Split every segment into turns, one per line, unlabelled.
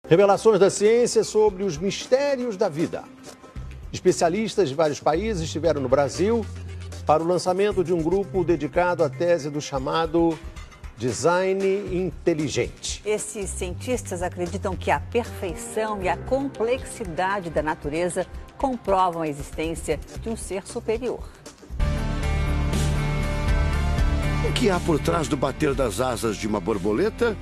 Revelações da ciência sobre os mistérios da vida. Especialistas de vários países estiveram no Brasil para o lançamento de um grupo dedicado à tese do chamado design inteligente.
Esses cientistas acreditam que a perfeição e a complexidade da natureza comprovam a existência de um ser superior.
O que há por trás do bater das asas de uma borboleta?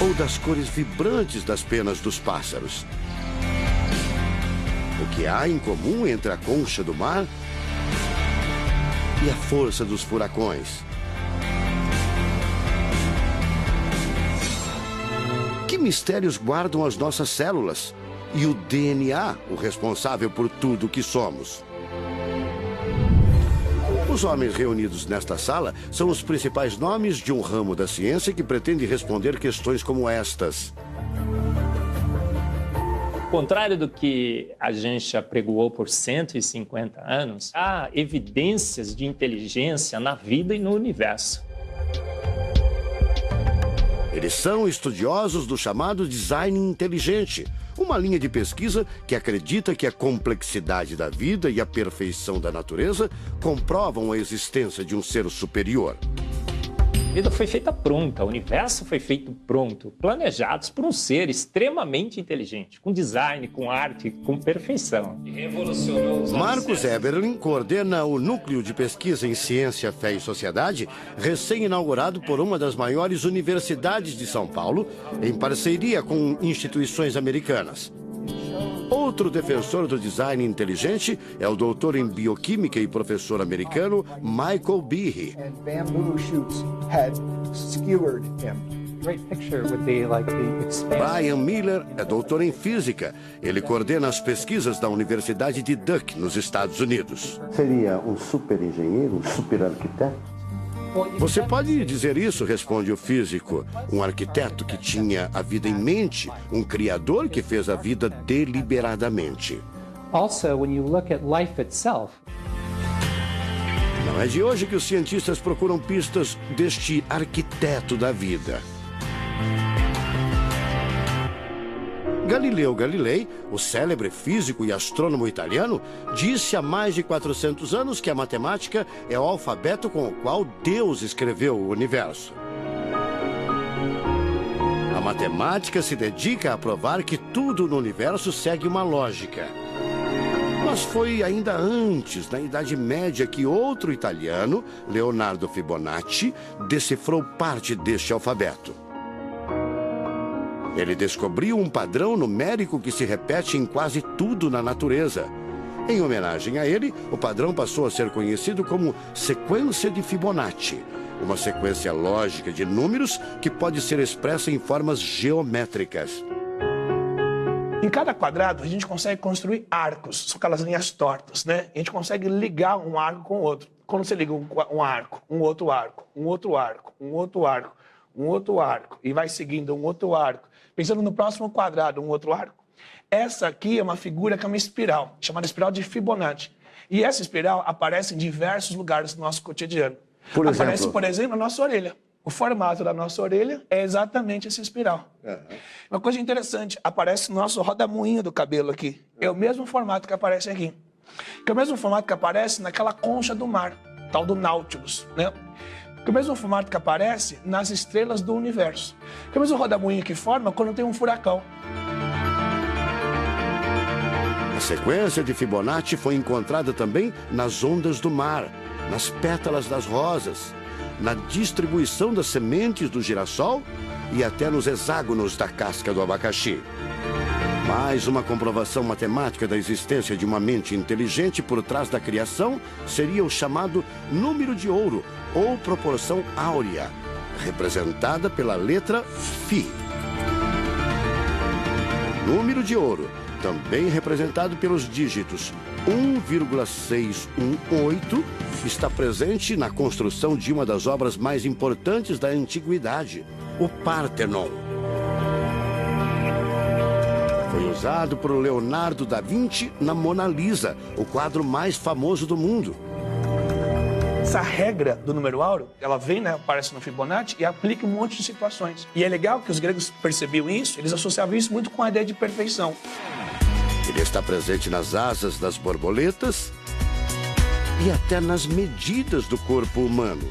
Ou das cores vibrantes das penas dos pássaros? O que há em comum entre a concha do mar e a força dos furacões? Que mistérios guardam as nossas células e o DNA, o responsável por tudo o que somos? Os homens reunidos nesta sala são os principais nomes de um ramo da ciência que pretende responder questões como estas.
Ao contrário do que a gente apregoou por 150 anos, há evidências de inteligência na vida e no universo.
Eles são estudiosos do chamado design inteligente, uma linha de pesquisa que acredita que a complexidade da vida e a perfeição da natureza comprovam a existência de um ser superior.
A vida foi feita pronta, o universo foi feito pronto, planejados por um ser extremamente inteligente, com design, com arte, com perfeição. E revolucionou os
Marcos Eberlin coordena o Núcleo de Pesquisa em Ciência, Fé e Sociedade, recém-inaugurado por uma das maiores universidades de São Paulo, em parceria com instituições americanas. Outro defensor do design inteligente é o doutor em bioquímica e professor americano Michael Behe. Brian Miller é doutor em física. Ele coordena as pesquisas da Universidade de Duke, nos Estados Unidos.
Seria um super engenheiro, um super arquiteto?
Você pode dizer isso, responde o físico. Um arquiteto que tinha a vida em mente, um criador que fez a vida deliberadamente.
Also, when you look at life itself,
não é de hoje que os cientistas procuram pistas deste arquiteto da vida. Galileu Galilei, o célebre físico e astrônomo italiano, disse há mais de 400 anos que a matemática é o alfabeto com o qual Deus escreveu o universo. A matemática se dedica a provar que tudo no universo segue uma lógica. Mas foi ainda antes, na Idade Média, que outro italiano, Leonardo Fibonacci, decifrou parte deste alfabeto. Ele descobriu um padrão numérico que se repete em quase tudo na natureza. Em homenagem a ele, o padrão passou a ser conhecido como sequência de Fibonacci, uma sequência lógica de números que pode ser expressa em formas geométricas.
Em cada quadrado, a gente consegue construir arcos, são aquelas linhas tortas, né? A gente consegue ligar um arco com o outro. Quando você liga um arco, um outro arco, um outro arco, um outro arco, um outro arco, e vai seguindo um outro arco, pensando no próximo quadrado, um outro arco. Essa aqui é uma figura que é uma espiral, chamada espiral de Fibonacci. E essa espiral aparece em diversos lugares do nosso cotidiano. Aparece, por exemplo, na nossa orelha. O formato da nossa orelha é exatamente essa espiral. Uma coisa interessante, aparece no nosso rodamuinho do cabelo aqui. É o mesmo formato que aparece aqui. Que é o mesmo formato que aparece naquela concha do mar, tal do Nautilus, né? Que é o mesmo formato que aparece nas estrelas do universo. Que é o mesmo rodamuinho que forma quando tem um furacão.
A sequência de Fibonacci foi encontrada também nas ondas do mar, nas pétalas das rosas, na distribuição das sementes do girassol e até nos hexágonos da casca do abacaxi. Mais uma comprovação matemática da existência de uma mente inteligente por trás da criação seria o chamado número de ouro, ou proporção áurea, representada pela letra Φ. Número de ouro, também representado pelos dígitos 1,618, está presente na construção de uma das obras mais importantes da antiguidade, o Partenon. Foi usado por Leonardo da Vinci na Mona Lisa, o quadro mais famoso do mundo.
Essa regra do número áureo, ela vem, né, aparece no Fibonacci e aplica em um monte de situações. E é legal que os gregos percebiam isso, eles associavam isso muito com a ideia de perfeição.
Ele está presente nas asas das borboletas e até nas medidas do corpo humano.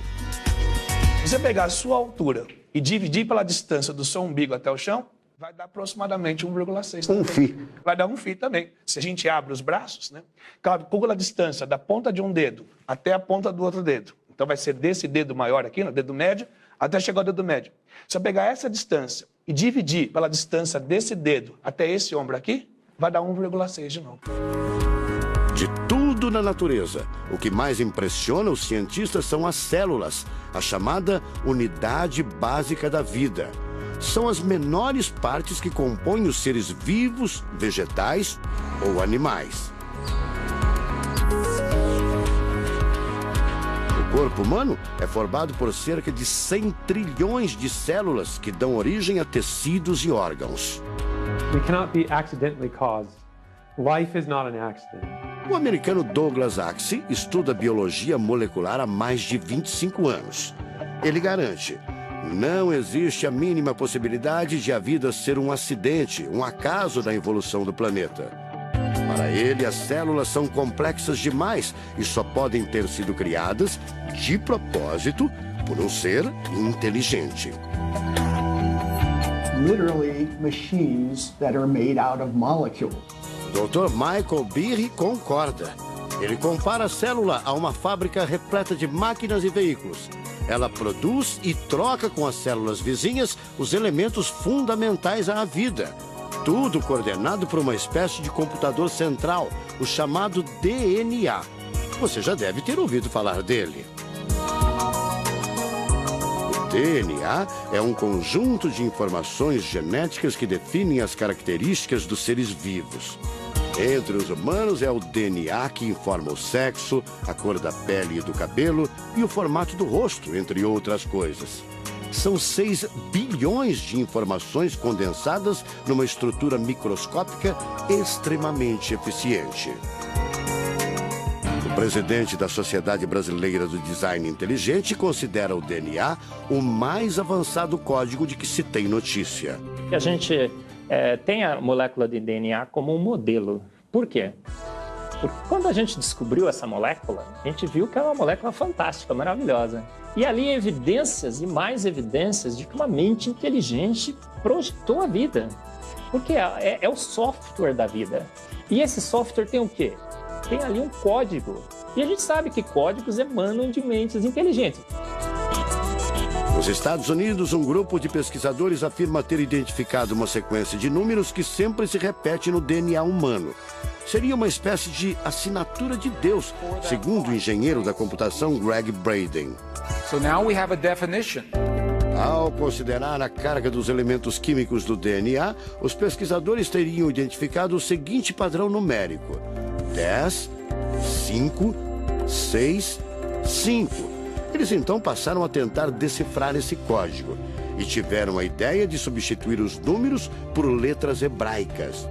Se você pegar a sua altura e dividir pela distância do seu umbigo até o chão, vai dar aproximadamente 1,6.
Um φ.
Vai dar um φ também. Se a gente abre os braços, né, calcula a distância da ponta de um dedo até a ponta do outro dedo. Então vai ser desse dedo maior aqui, no dedo médio, até chegar ao dedo médio. Se eu pegar essa distância e dividir pela distância desse dedo até esse ombro aqui, vai dar 1,6 de novo.
De tudo na natureza, o que mais impressiona os cientistas são as células, a chamada unidade básica da vida. São as menores partes que compõem os seres vivos, vegetais ou animais. O corpo humano é formado por cerca de 100 trilhões de células que dão origem a tecidos e órgãos.
We cannot be accidentally caused. Life is not an accident.
O americano Douglas Axie estuda biologia molecular há mais de 25 anos. Ele garante: não existe a mínima possibilidade de a vida ser um acidente, um acaso da evolução do planeta. Para ele, as células são complexas demais e só podem ter sido criadas de propósito por um ser inteligente.
Literally machines that are made out of molecules.
Dr. Michael Behe concorda. Ele compara a célula a uma fábrica repleta de máquinas e veículos. Ela produz e troca com as células vizinhas os elementos fundamentais à vida. Tudo coordenado por uma espécie de computador central, o chamado DNA. Você já deve ter ouvido falar dele. O DNA é um conjunto de informações genéticas que definem as características dos seres vivos. Entre os humanos é o DNA que informa o sexo, a cor da pele e do cabelo e o formato do rosto, entre outras coisas. São 6 bilhões de informações condensadas numa estrutura microscópica extremamente eficiente. O presidente da Sociedade Brasileira do Design Inteligente considera o DNA o mais avançado código de que se tem notícia.
A gente tem a molécula de DNA como um modelo. Por quê? Porque quando a gente descobriu essa molécula, a gente viu que é uma molécula fantástica, maravilhosa. E ali evidências e mais evidências de que uma mente inteligente projetou a vida. Porque é o software da vida. E esse software tem o quê? Tem ali um código. E a gente sabe que códigos emanam de mentes inteligentes.
Nos Estados Unidos, um grupo de pesquisadores afirma ter identificado uma sequência de números que sempre se repete no DNA humano. Seria uma espécie de assinatura de Deus, segundo o engenheiro da computação Greg Braden.
So now we have a definition.
Ao considerar a carga dos elementos químicos do DNA, os pesquisadores teriam identificado o seguinte padrão numérico: 10, 5, 6, 5. Eles então passaram a tentar decifrar esse código e tiveram a ideia de substituir os números por letras hebraicas.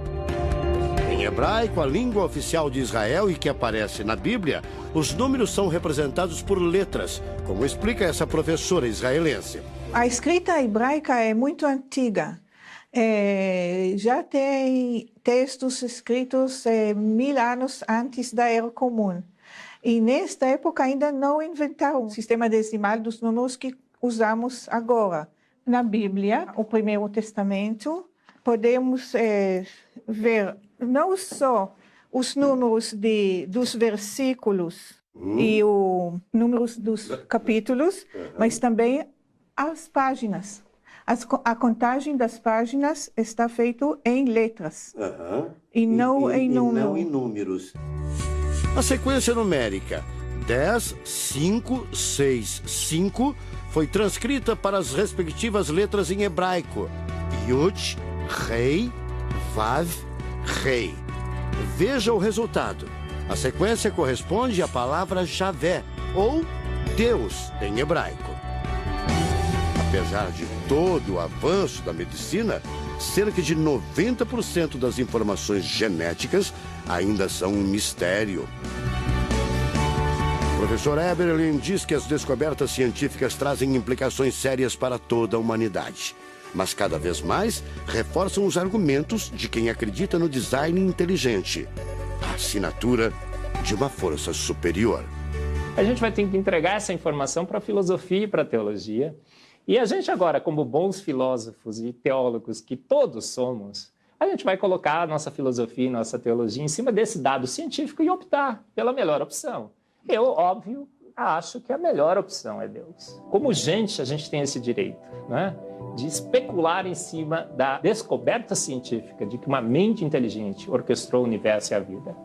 Em hebraico, a língua oficial de Israel e que aparece na Bíblia, os números são representados por letras, como explica essa professora israelense.
A escrita hebraica é muito antiga. Já tem textos escritos 1000 anos antes da Era Comum. E nesta época ainda não inventaram o sistema decimal dos números que usamos agora. Na Bíblia, o Primeiro Testamento, podemos ver não só os números dos versículos e os números dos capítulos, mas também as páginas. A contagem das páginas está feita em letras e não em números.
A sequência numérica 10, 5, 6, 5 foi transcrita para as respectivas letras em hebraico: Yud, Rei, Vav, Rei. Veja o resultado. A sequência corresponde à palavra Javé, ou Deus, em hebraico. Apesar de todo o avanço da medicina, cerca de 90% das informações genéticas ainda são um mistério. O professor Eberlin diz que as descobertas científicas trazem implicações sérias para toda a humanidade, mas cada vez mais reforçam os argumentos de quem acredita no design inteligente, a assinatura de uma força superior.
A gente vai ter que entregar essa informação para a filosofia e para a teologia. E a gente agora, como bons filósofos e teólogos que todos somos, a gente vai colocar a nossa filosofia e nossa teologia em cima desse dado científico e optar pela melhor opção. Eu, óbvio, acho que a melhor opção é Deus. Como gente, a gente tem esse direito, né, de especular em cima da descoberta científica de que uma mente inteligente orquestrou o universo e a vida.